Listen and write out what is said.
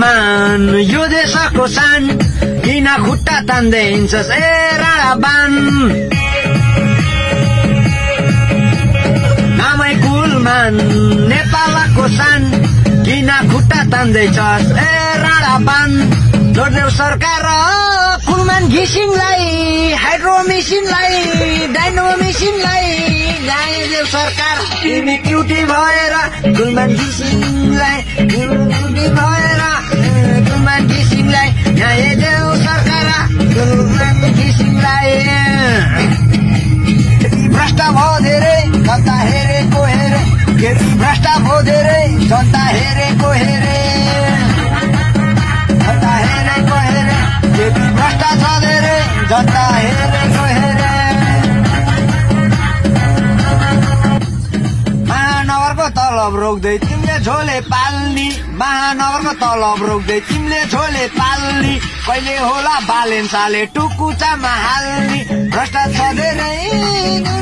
मुसलमान यो देशको सान किन खुट्टा तान्दै हिँड्छस् ए राणाबान नामै कुलमान नेपालको सान किन खुट्टा तान्दैछस् ए राणाबान जोड्देऊ सरकार कुलमान घिसिङलाई हाइड्रो मेसिनलाई डाइनो मेसिनलाई ल्याइदेऊ सरकार तिमी क्युटी भएर कुलमान घिसिङलाई क्युटी भएर कुलमान घिसिङलाई ल्याइदेऊ सरकार कुलमान घिसिङलाई भ्रष्ट भयो धेरै जनता हेरेको हेरे केटी भ्रष्ट भयो धेरै जनता हेरेको हेरे जनता हेरेको हेरे केटी भ्रष्ट छ धेरै जनता हेरेको हेरे महानगरको तलब रोक्दै तिमीले झोले पाल्नी महानगरको तलब रोक्दै तिमीले झोले पाल्नी कहिले होला बालेन्साले टुकुचामा हाल्नी भ्रष्ट छ धेरै